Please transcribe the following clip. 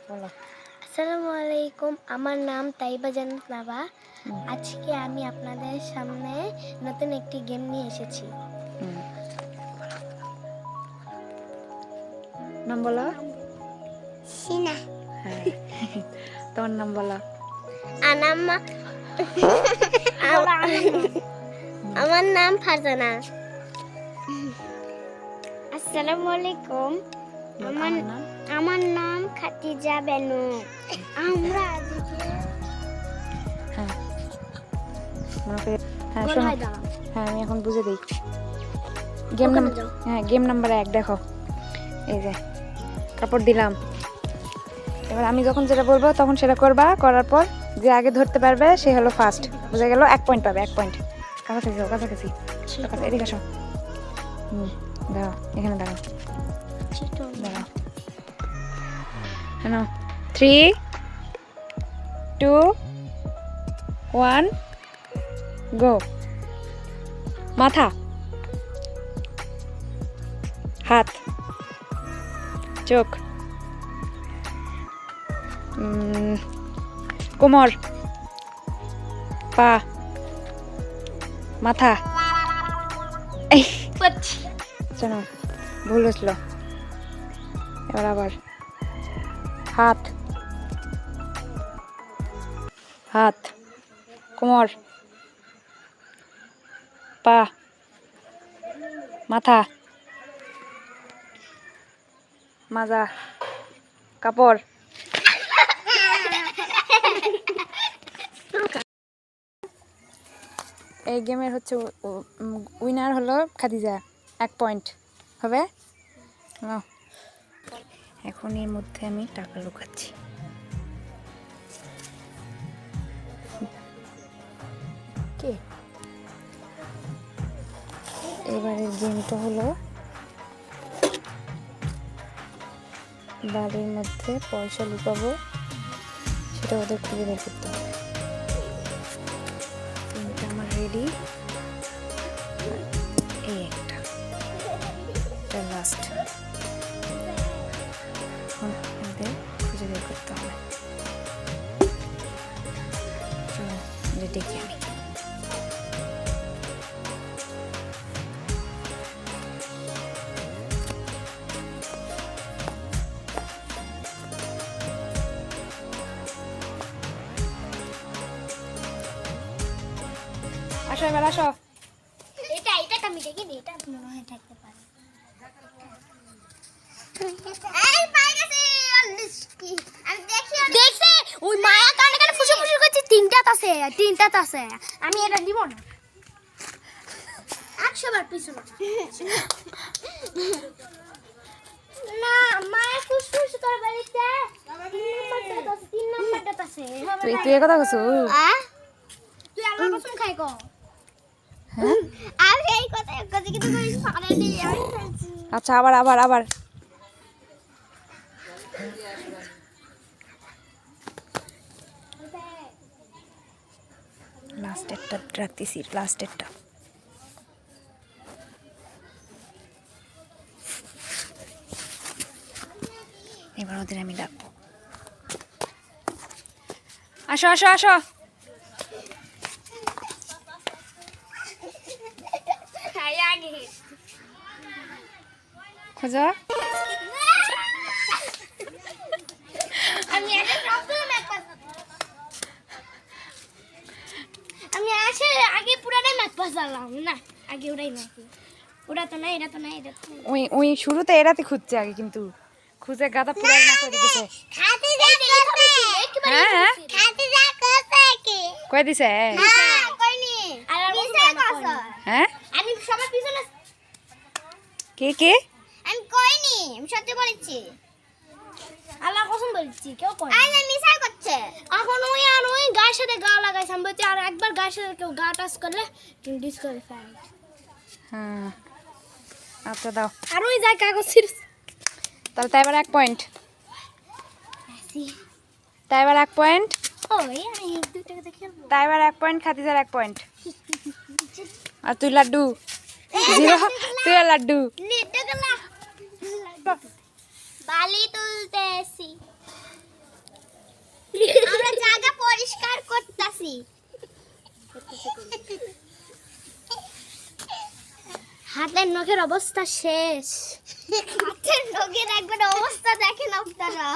বলো। আসসালামু আলাইকুম, আমার নাম তাইবা জান্নাত নাবা। আজকে আমি আপনাদের সামনে নতুন একটি গেম নিয়ে এসেছি। নাম বলো। সিনা। হ্যাঁ তোমার নাম বলো। আনাম্মা। আমার নাম ফারজানা। আসসালামু আলাইকুম, আমার নাম খাদিজা বেনু। আমরা আজকে হ্যাঁ শোনো। হ্যাঁ আমি এখন বুঝে দিই। গেম নাম্বার 1 দেখো, এই যে কাপড় দিলাম। এবার আমি যখন যেটা বলবো তখন সেটা করবা, করার পর যে আগে ধরতে পারবে সে হলো ফার্স্ট। বুঝে গেল? 1 পয়েন্ট পাবে, 1 পয়েন্ট। কাছাকাছি এদিকে আসো। দাঁড়াও, এখানে দাঁড়াও। হ্যাঁ 3 2 1 গো। মাথা, হাত, চোখ, কোমর, পা, মাথা। এই শোনো, ভুল হচ্ছিল। এবার আবার হাত, কোমর, পা, মাথা, মাজা, কাপড়। এই গেমের হচ্ছে উইনার হলো খাদিজা, 1 পয়েন্ট হবে। এখন এর মধ্যে আমি টাকা লুকাচ্ছি। কে এবারের গেমটা হলো বাড়ির মধ্যে পয়সা লুকাবো, সেটা ওদের খুঁজে বের করতে হবে। গেমটা আমার রেডি। এই একটা লাস্ট, এখন ওদের খুঁজে বের করতে হবে। ডেকে আমি আসো, এবার আসো। এটা আমি দেখি, এটা মনে হয় থাকতে পারে। এই পাই গেছি, আমি দেখছি ওই মায়া কানে ফুসু করছে। তিনটা আছে। আমি এটা দিব না, 100 বার পিছু না। মায়া ফুসফুস তোর বাড়িতে 3 নাম্বারটা আছে। তুই কথা কইছো? তুই আল্লাহ কসম খাই কো। হ্যাঁ আমি এই কথা কিন্তু কইছ পারে নি। আচ্ছা, আবার লাস্টেরটা রাখতেছি, লাস্টেরটা। এবার ওদের আমি ডাকবো। আসো আসো আসো। খোঁজো। আমি আগে পুরাটাই ম্যাথ পাস করলাম না। আগে ওটাই ম্যাথ, ওটা তো না, এটা তো না, এটা তো না। ওই শুরুতে এরাতে খুঁজছে আগে, কিন্তু খুঁজে গাদা পুরো না করে দিয়েছে। খাতে যা করতে হ্যাঁ খাতে যা করতে কি কই দিছে? হ্যাঁ কইনি। আর মিছা কথা। হ্যাঁ আমি সবার পিছনে কে আমি কইনি, আমি সত্যি বলেছি। আল্লাহ কসম বলছি, কেউ কই আই না, মিছা করছে। এখন ওই গায়ের সাথে গা লাগাইছে। আমি বলছি আর একবার গায়ের সাথে কেউ গা টাচ করলে তুমি ডিসকোয়ালিফাই। হ্যাঁ আচ্ছা দাও। আর ওই যায় কাগজ ছিড়ছ। তাহলে তাই এবার 1 পয়েন্ট। তাই এবার 1 পয়েন্ট। ওই আমি 2 টাকা খেলবো। তাই এবার 1 পয়েন্ট, খাদিজার 1 পয়েন্ট। আর তুই লাড্ডু 0। তুই আর লাড্ডু। বালি তুলতেছি। হাতের নখের অবস্থা শেষ। হাতের নখের একবার অবস্থা দেখেন আপনারা।